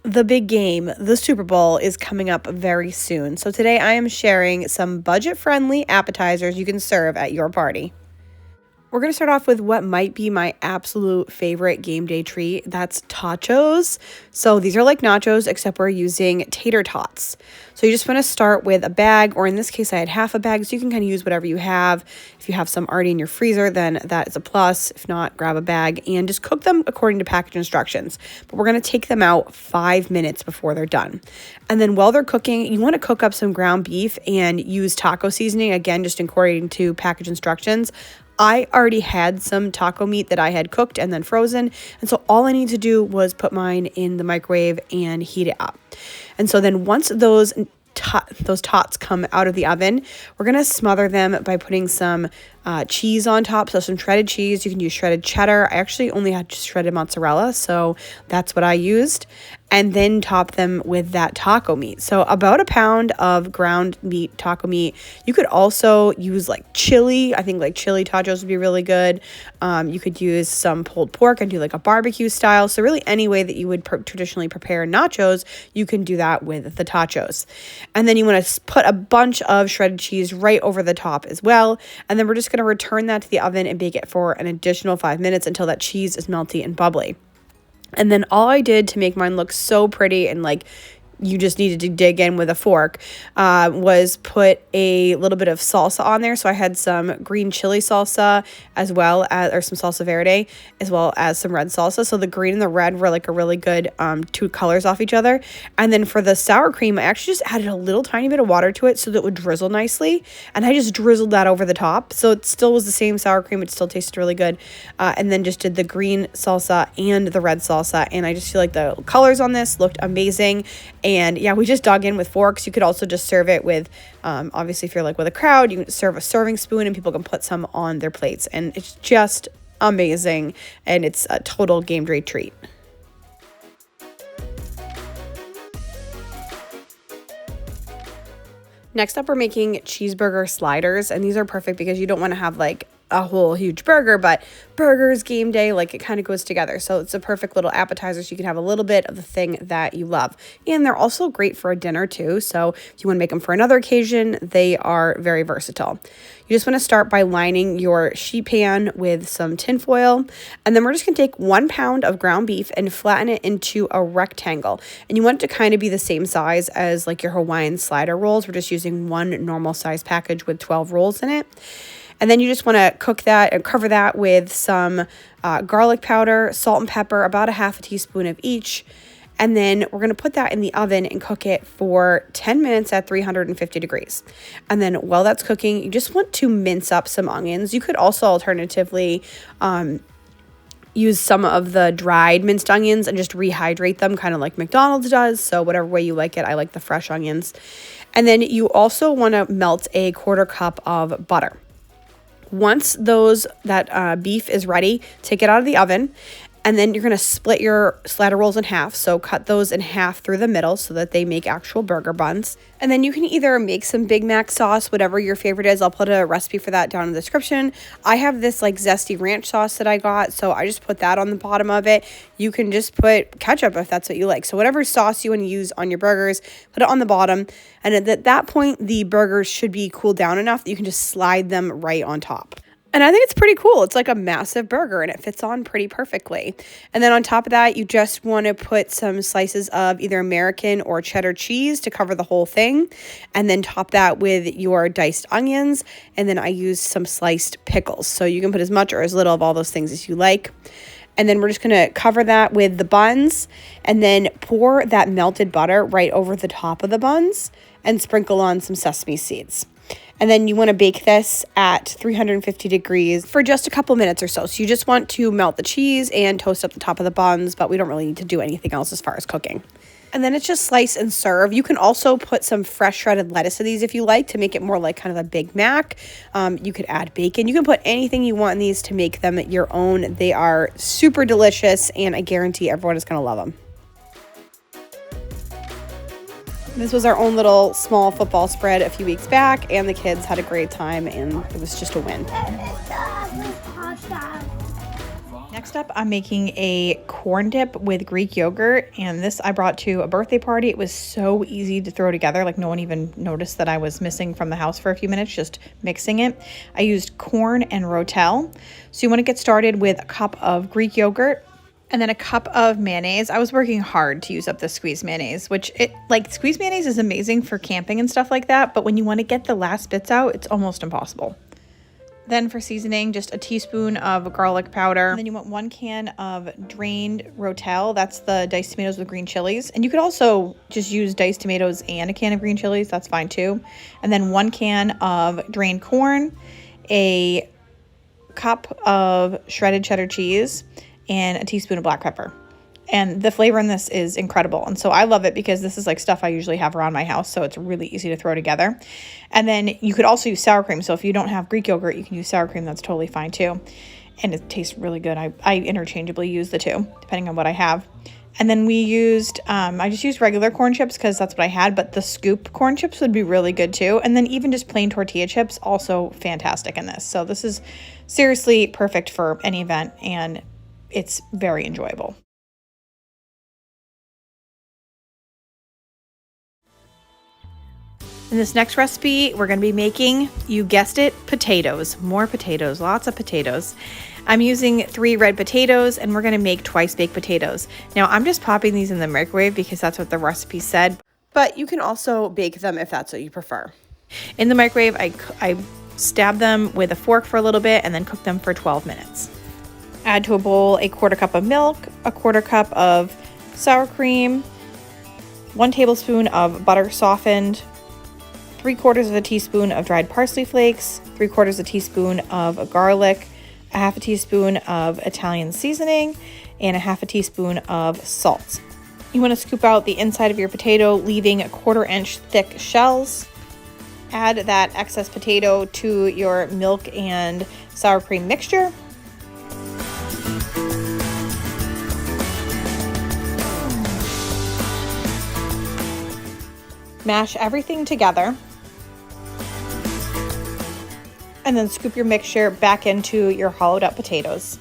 The big game, the Super Bowl, is coming up very soon. So today I am sharing some budget-friendly appetizers you can serve at your party. We're going to start off with what might be my absolute favorite game day treat. That's totchos. So these are like nachos, except we're using tater tots. So you just want to start with a bag, or in this case, I had half a bag, so you can kind of use whatever you have. If you have some already in your freezer, then that is a plus. If not, grab a bag and just cook them according to package instructions. But we're going to take them out 5 minutes before they're done. And then while they're cooking, you want to cook up some ground beef and use taco seasoning, again, just according to package instructions. I already had some taco meat that I had cooked and then frozen. And so all I need to do was put mine in the microwave and heat it up. And so then once those tots come out of the oven, we're going to smother them by putting some cheese on top. So some shredded cheese. You can use shredded cheddar. I actually only had just shredded mozzarella, so that's what I used. And then top them with that taco meat. So about a pound of ground meat, taco meat. You could also use like chili. I think like chili tacos would be really good. You could use some pulled pork and do like a barbecue style. So really any way that you would traditionally prepare nachos, you can do that with the tacos. And then you want to put a bunch of shredded cheese right over the top as well. And then we're just going to return that to the oven and bake it for an additional 5 minutes until that cheese is melty and bubbly. And then all I did to make mine look so pretty and like you just needed to dig in with a fork, was put a little bit of salsa on there. So I had some green chili salsa as well as, or some salsa verde, as well as some red salsa. So the green and the red were like a really good two colors off each other. And then for the sour cream, I actually just added a little tiny bit of water to it so that it would drizzle nicely. And I just drizzled that over the top. So it still was the same sour cream. It still tasted really good. And then just did the green salsa and the red salsa. And I just feel like the colors on this looked amazing. And yeah, we just dug in with forks. You could also just serve it with, obviously if you're like with a crowd, you can serve a serving spoon and people can put some on their plates. And it's just amazing. And it's a total game day treat. Next up, we're making cheeseburger sliders. And these are perfect because you don't want to have like a whole huge burger, but burgers, game day, like it kind of goes together. So it's a perfect little appetizer. So you can have a little bit of the thing that you love. And they're also great for a dinner too. So if you want to make them for another occasion, they are very versatile. You just want to start by lining your sheet pan with some tin foil. And then we're just going to take 1 pound of ground beef and flatten it into a rectangle. And you want it to kind of be the same size as like your Hawaiian slider rolls. We're just using one normal size package with 12 rolls in it. And then you just want to cook that and cover that with some garlic powder, salt and pepper, about a half a teaspoon of each. And then we're going to put that in the oven and cook it for 10 minutes at 350 degrees. And then while that's cooking, you just want to mince up some onions. You could also alternatively use some of the dried minced onions and just rehydrate them, kind of like McDonald's does. So whatever way you like it, I like the fresh onions. And then you also want to melt a 1/4 cup of butter. Once that beef is ready, take it out of the oven, and then you're going to split your slider rolls in half. So cut those in half through the middle so that they make actual burger buns. And then you can either make some Big Mac sauce, whatever your favorite is. I'll put a recipe for that down in the description. I have this like zesty ranch sauce that I got, so I just put that on the bottom of it. You can just put ketchup if that's what you like. So whatever sauce you want to use on your burgers, put it on the bottom. And at that point, the burgers should be cooled down enough that you can just slide them right on top. And I think it's pretty cool. It's like a massive burger and it fits on pretty perfectly. And then on top of that, you just want to put some slices of either American or cheddar cheese to cover the whole thing. And then top that with your diced onions. And then I use some sliced pickles. So you can put as much or as little of all those things as you like. And then we're just going to cover that with the buns and then pour that melted butter right over the top of the buns and sprinkle on some sesame seeds. And then you want to bake this at 350 degrees for just a couple minutes or so. So you just want to melt the cheese and toast up the top of the buns, but we don't really need to do anything else as far as cooking. And then it's just slice and serve. You can also put some fresh shredded lettuce to these if you like to make it more like kind of a Big Mac. You could add bacon. You can put anything you want in these to make them your own. They are super delicious and I guarantee everyone is going to love them. This was our own little small football spread a few weeks back, and the kids had a great time, and it was just a win. Now Next up, I'm making a corn dip with Greek yogurt, and this I brought to a birthday party. It was so easy to throw together, like no one even noticed that I was missing from the house for a few minutes, just mixing it. I used corn and rotel. So you want to get started with a cup of Greek yogurt and then a cup of mayonnaise. I was working hard to use up the squeezed mayonnaise, which squeezed mayonnaise is amazing for camping and stuff like that, but when you want to get the last bits out, it's almost impossible. Then for seasoning, just a teaspoon of garlic powder. And then you want 1 can of drained rotel. That's the diced tomatoes with green chilies. And you could also just use diced tomatoes and a can of green chilies. That's fine too. And then 1 can of drained corn, a cup of shredded cheddar cheese, and a teaspoon of black pepper. And the flavor in this is incredible. And so I love it because this is like stuff I usually have around my house. So it's really easy to throw together. And then you could also use sour cream. So if you don't have Greek yogurt, you can use sour cream. That's totally fine too. And it tastes really good. I interchangeably use the two, depending on what I have. And then we used, I just used regular corn chips because that's what I had. But the scoop corn chips would be really good too. And then even just plain tortilla chips, also fantastic in this. So this is seriously perfect for any event. And it's very enjoyable. In this next recipe, we're going to be making, you guessed it, potatoes. More potatoes, lots of potatoes. I'm using 3 red potatoes, and we're going to make twice baked potatoes. Now, I'm just popping these in the microwave because that's what the recipe said, but you can also bake them if that's what you prefer. In the microwave, I stab them with a fork for a little bit and then cook them for 12 minutes. Add to a bowl a 1/4 cup of milk, a 1/4 cup of sour cream, 1 tablespoon of butter softened, 3/4 teaspoon of dried parsley flakes, 3/4 teaspoon of garlic, a 1/2 teaspoon of Italian seasoning, and a 1/2 teaspoon of salt. You want to scoop out the inside of your potato, leaving 1/4 inch thick shells. Add that excess potato to your milk and sour cream mixture. Mash everything together. And then scoop your mixture back into your hollowed out potatoes.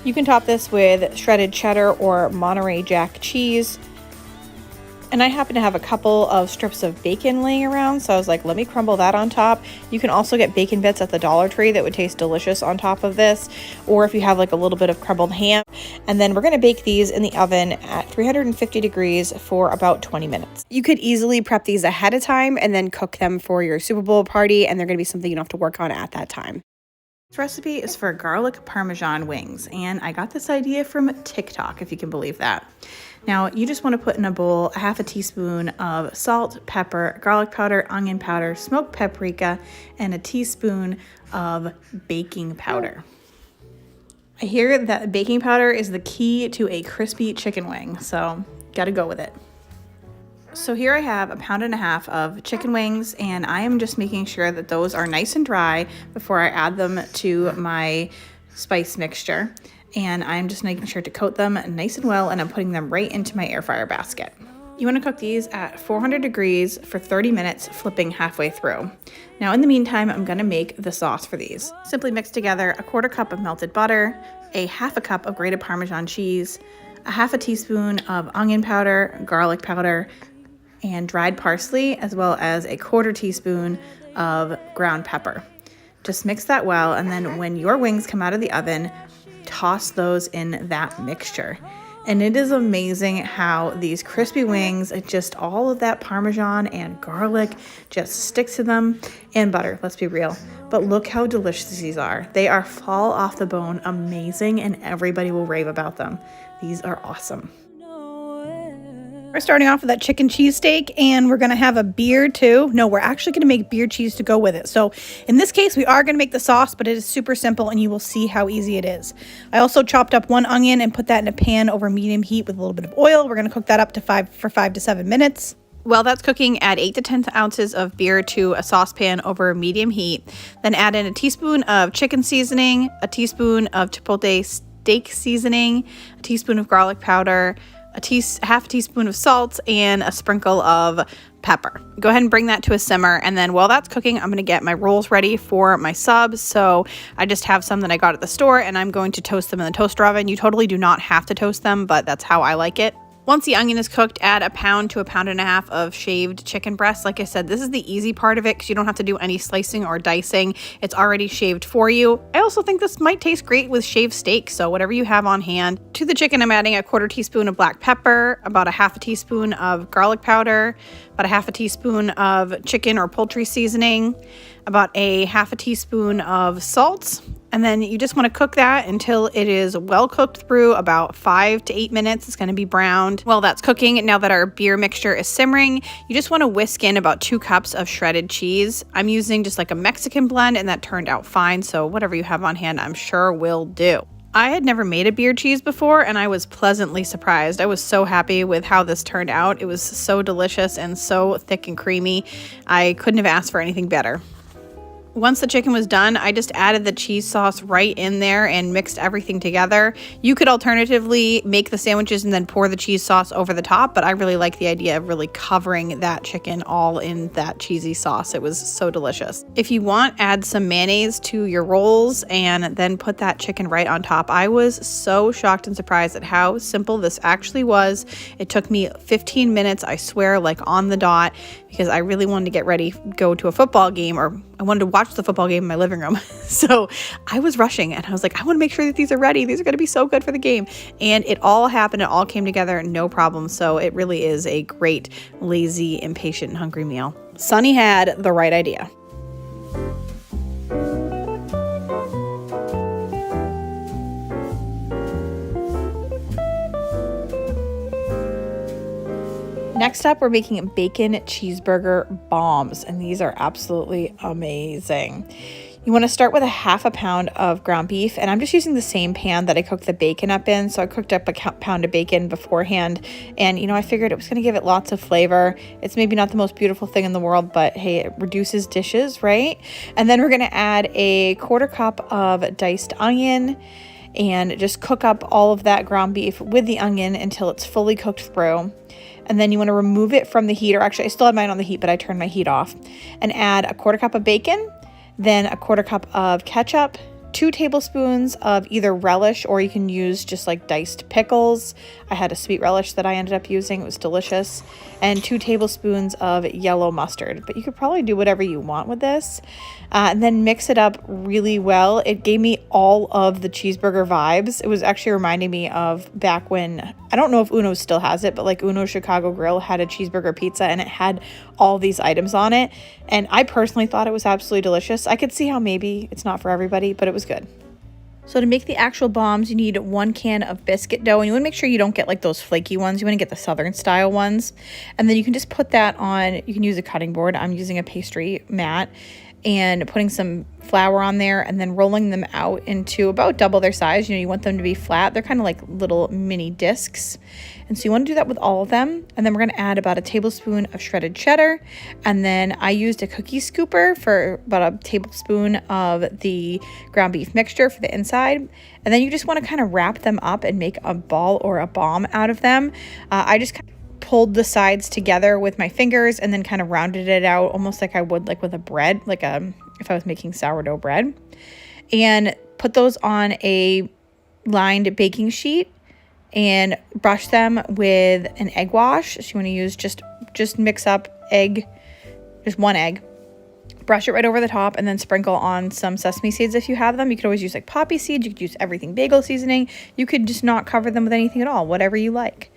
You can top this with shredded cheddar or Monterey Jack cheese. And I happen to have a couple of strips of bacon laying around, so I was like, let me crumble that on top. You can also get bacon bits at the Dollar Tree that would taste delicious on top of this, or if you have like a little bit of crumbled ham. And then we're going to bake these in the oven at 350 degrees for about 20 minutes. You could easily prep these ahead of time and then cook them for your Super Bowl party, and they're going to be something you don't have to work on at that time. This recipe is for garlic Parmesan wings, and I got this idea from TikTok, if you can believe that. Now, you just want to put in a bowl a 1/2 teaspoon of salt, pepper, garlic powder, onion powder, smoked paprika, and a teaspoon of baking powder. I hear that baking powder is the key to a crispy chicken wing, so gotta go with it. So here I have 1.5 pounds of chicken wings, and I am just making sure that those are nice and dry before I add them to my spice mixture. And I'm just making sure to coat them nice and well, and I'm putting them right into my air fryer basket. You want to cook these at 400 degrees for 30 minutes, flipping halfway through. Now in the meantime, I'm going to make the sauce for these. Simply mix together a 1/4 cup of melted butter, a 1/2 cup of grated Parmesan cheese, a 1/2 teaspoon of onion powder, garlic powder, and dried parsley, as well as a 1/4 teaspoon of ground pepper. Just mix that well, and then when your wings come out of the oven, toss those in that mixture. And it is amazing how these crispy wings, just all of that Parmesan and garlic just sticks to them, and butter, let's be real. But look how delicious these are. They are fall off the bone amazing, and everybody will rave about them. These are awesome. We're starting off with that chicken cheesesteak, and we're going to have a beer too. No, we're actually going to make beer cheese to go with it. So in this case, we are going to make the sauce, but it is super simple, and you will see how easy it is. I also chopped up 1 onion and put that in a pan over medium heat with a little bit of oil. We're going to cook that up to 5 to 7 minutes. While that's cooking, add 8 to 10 ounces of beer to a saucepan over medium heat. Then add in a teaspoon of chicken seasoning, a teaspoon of chipotle steak seasoning, a teaspoon of garlic powder, half a teaspoon of salt, and a sprinkle of pepper. Go ahead and bring that to a simmer, and then while that's cooking, I'm going to get my rolls ready for my subs. So I just have some that I got at the store, and I'm going to toast them in the toaster oven. You totally do not have to toast them, but that's how I like it. Once the onion is cooked, add 1 pound to 1.5 pounds of shaved chicken breast. Like I said, this is the easy part of it because you don't have to do any slicing or dicing. It's already shaved for you. I also think this might taste great with shaved steak, so whatever you have on hand. To the chicken, I'm adding 1/4 teaspoon of black pepper, about 1/2 teaspoon of garlic powder, about 1/2 teaspoon of chicken or poultry seasoning, about 1/2 teaspoon of salt. And then you just want to cook that until it is well cooked through, about 5 to 8 minutes. It's going to be browned. While that's cooking, now that our beer mixture is simmering, you just want to whisk in about 2 cups of shredded cheese. I'm using just like a Mexican blend, and that turned out fine. So whatever you have on hand, I'm sure will do. I had never made a beer cheese before, and I was pleasantly surprised. I was so happy with how this turned out. It was so delicious and so thick and creamy. I couldn't have asked for anything better. Once the chicken was done, I just added the cheese sauce right in there and mixed everything together. You could alternatively make the sandwiches and then pour the cheese sauce over the top, but I really like the idea of really covering that chicken all in that cheesy sauce. It was so delicious. If you want, add some mayonnaise to your rolls and then put that chicken right on top. I was so shocked and surprised at how simple this actually was. It took me 15 minutes, I swear, like on the dot, because I really wanted to get ready, go to a football game, or I wanted to watch the football game in my living room. So I was rushing, and I was like, I want to make sure that these are ready. These are going to be so good for the game. And it all happened. It all came together, no problem. So it really is a great, lazy, impatient, and hungry meal. Sunny had the right idea. Next up, we're making bacon cheeseburger bombs, and these are absolutely amazing. You want to start with 1/2 pound of ground beef, and I'm just using the same pan that I cooked the bacon up in. So I cooked up 1 pound of bacon beforehand, and I figured it was going to give it lots of flavor. It's maybe not the most beautiful thing in the world, but hey, it reduces dishes, right? And then we're going to add 1/4 cup of diced onion and just cook up all of that ground beef with the onion until it's fully cooked through. And then you want to remove it from the heat, or actually I still had mine on the heat, but I turned my heat off, and add 1/4 cup of bacon, then 1/4 cup of ketchup, 2 tablespoons of either relish, or you can use just like diced pickles. I had a sweet relish that I ended up using. It was delicious. And 2 tablespoons of yellow mustard. But you could probably do whatever you want with this. And then mix it up really well. It gave me all of the cheeseburger vibes. It was actually reminding me of back when, I don't know if Uno still has it, but like Uno Chicago Grill had a cheeseburger pizza, and it had all these items on it. And I personally thought it was absolutely delicious. I could see how maybe it's not for everybody, but it was good. So to make the actual bombs, you need 1 can of biscuit dough, and you want to make sure you don't get like those flaky ones. You want to get the Southern style ones. And then you can just put that on, you can use a cutting board. I'm using a pastry mat, and putting some flour on there and then rolling them out into about double their size. You want them to be flat. They're kind of like little mini discs. And so you want to do that with all of them. And then we're going to add about 1 tablespoon of shredded cheddar. And then I used a cookie scooper for about 1 tablespoon of the ground beef mixture for the inside. And then you just want to kind of wrap them up and make a ball or a bomb out of them. I just kind of pulled the sides together with my fingers and then kind of rounded it out almost like I would like with a bread, like if I was making sourdough bread, and put those on a lined baking sheet and brush them with an egg wash. So you want to use just mix up egg, just 1 egg, brush it right over the top, and then sprinkle on some sesame seeds if you have them. You could always use like poppy seeds. You could use everything bagel seasoning. You could just not cover them with anything at all, whatever you like.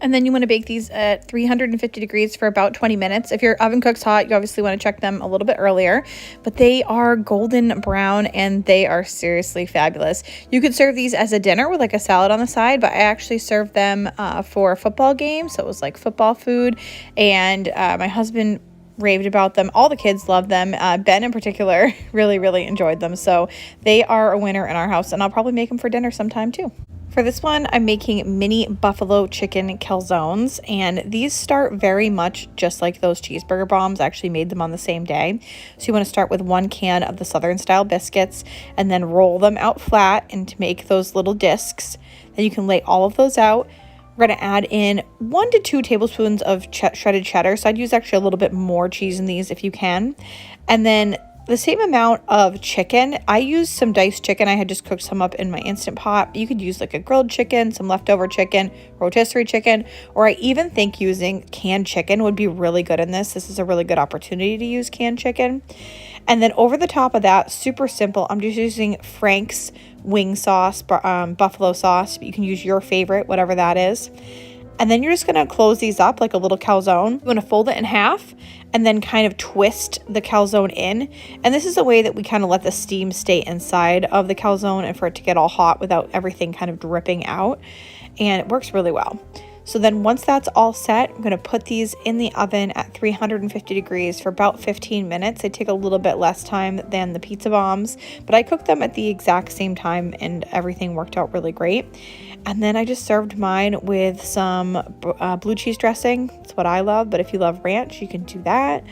And then you want to bake these at 350 degrees for about 20 minutes. If your oven cooks hot, you obviously want to check them a little bit earlier. But they are golden brown, and they are seriously fabulous. You could serve these as a dinner with like a salad on the side, but I actually served them for a football game. So it was like football food. And my husband raved about them. All the kids love them. Ben in particular really, really enjoyed them. So they are a winner in our house, and I'll probably make them for dinner sometime too. For this one, I'm making mini buffalo chicken calzones, and these start very much just like those cheeseburger bombs. I actually made them on the same day. So you want to start with 1 can of the Southern style biscuits and then roll them out flat and to make those little discs. Then you can lay all of those out We're going to add in 1 to 2 tablespoons of shredded cheddar. So I'd use actually a little bit more cheese in these if you can. And then the same amount of chicken. I used some diced chicken. I had just cooked some up in my Instant Pot. You could use like a grilled chicken, some leftover chicken, rotisserie chicken, or I even think using canned chicken would be really good in this. This is a really good opportunity to use canned chicken. And then over the top of that, super simple, I'm just using Frank's wing sauce, buffalo sauce. You can use your favorite, whatever that is. And then you're just going to close these up like a little calzone. You want to fold it in half and then kind of twist the calzone in. And this is a way that we kind of let the steam stay inside of the calzone and for it to get all hot without everything kind of dripping out. And it works really well. So then once that's all set, I'm going to put these in the oven at 350 degrees for about 15 minutes. They take a little bit less time than the pizza bombs, but I cooked them at the exact same time and everything worked out really great. And then I just served mine with some blue cheese dressing. It's what I love, but if you love ranch, you can do that.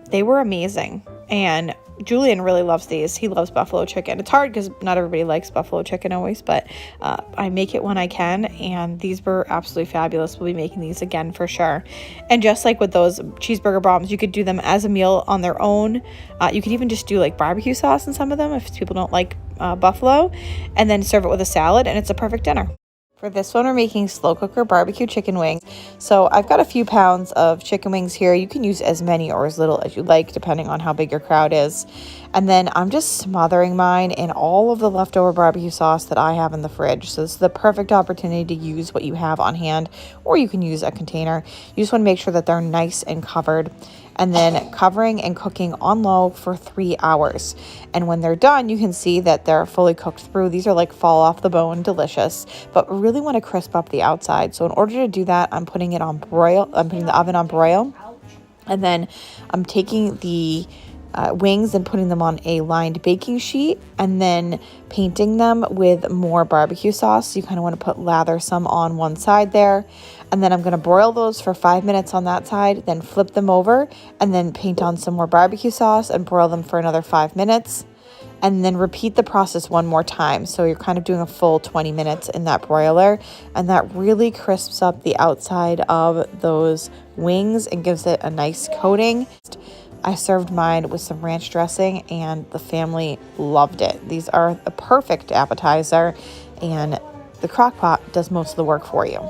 They were amazing. And Julian really loves these. He loves buffalo chicken. It's hard because not everybody likes buffalo chicken always, but I make it when I can, and these were absolutely fabulous. We'll be making these again for sure. And just like with those cheeseburger bombs, you could do them as a meal on their own. You could even just do like barbecue sauce in some of them if people don't like buffalo, and then serve it with a salad, and it's a perfect dinner. For this one, we're making slow cooker barbecue chicken wings. So I've got a few pounds of chicken wings here. You can use as many or as little as you like, depending on how big your crowd is. And then I'm just smothering mine in all of the leftover barbecue sauce that I have in the fridge. So this is the perfect opportunity to use what you have on hand, or you can use a container. You just want to make sure that they're nice and covered. And then covering and cooking on low for 3 hours. And when they're done, you can see that they're fully cooked through. These are like fall off the bone, delicious, but really want to crisp up the outside. So in order to do that, I'm putting it on broil. I'm putting the oven on broil. And then I'm taking the wings and putting them on a lined baking sheet and then painting them with more barbecue sauce. So you kind of want to lather some on one side there. And then I'm going to broil those for 5 minutes on that side, then flip them over and then paint on some more barbecue sauce and broil them for another 5 minutes. And then repeat the process one more time. So you're kind of doing a full 20 minutes in that broiler, and that really crisps up the outside of those wings and gives it a nice coating. I served mine with some ranch dressing and the family loved it. These are a perfect appetizer, and the Crockpot does most of the work for you.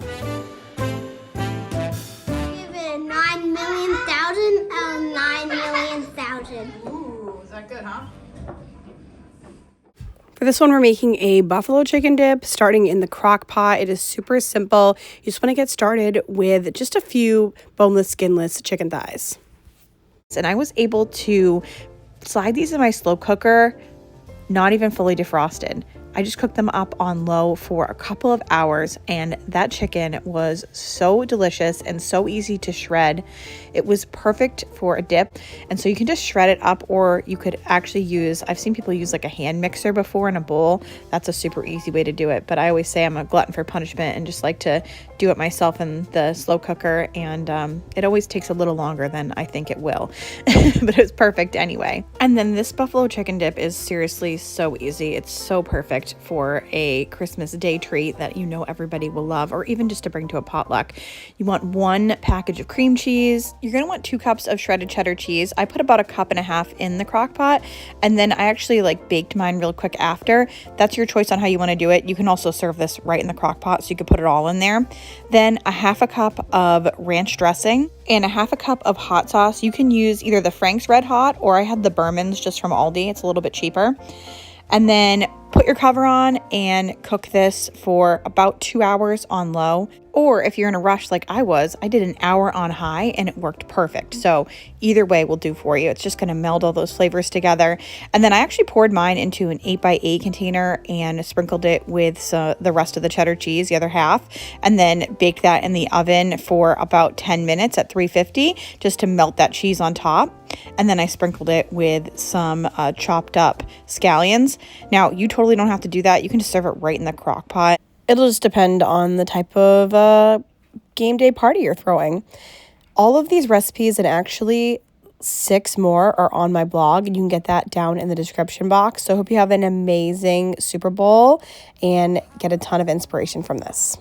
Give it 9 million thousand and 9 million thousand. Ooh, is that good, huh? For this one, we're making a buffalo chicken dip starting in the crock pot. It is super simple. You just want to get started with just a few boneless, skinless chicken thighs. And I was able to slide these in my slow cooker, not even fully defrosted. I just cooked them up on low for a couple of hours, and that chicken was so delicious and so easy to shred. It was perfect for a dip, and so you can just shred it up, or you could actually use, I've seen people use like a hand mixer before in a bowl. That's a super easy way to do it, but I always say I'm a glutton for punishment and just like to do it myself in the slow cooker, and it always takes a little longer than I think it will, but it was perfect anyway. And then this buffalo chicken dip is seriously so easy. It's so perfect for a Christmas day treat that you know everybody will love, or even just to bring to a potluck. You want 1 package of cream cheese. You're going to want 2 cups of shredded cheddar cheese. I put about 1.5 cups in the crock pot, and then I actually like baked mine real quick after. That's your choice on how you want to do it. You can also serve this right in the crock pot, so you could put it all in there. Then 1/2 cup of ranch dressing and 1/2 cup of hot sauce. You can use either the Frank's Red Hot, or I had the Berman's just from Aldi. It's a little bit cheaper. And then put your cover on and cook this for about 2 hours on low. Or if you're in a rush like I was, I did an hour on high and it worked perfect. So either way will do for you. It's just going to meld all those flavors together. And then I actually poured mine into an 8x8 container and sprinkled it with the rest of the cheddar cheese, the other half, and then baked that in the oven for about 10 minutes at 350 just to melt that cheese on top. And then I sprinkled it with some chopped up scallions. Now, you totally don't have to do that. You can just serve it right in the crock pot. It'll just depend on the type of game day party you're throwing. All of these recipes, and actually 6 more are on my blog, and you can get that down in the description box. So I hope you have an amazing Super Bowl and get a ton of inspiration from this.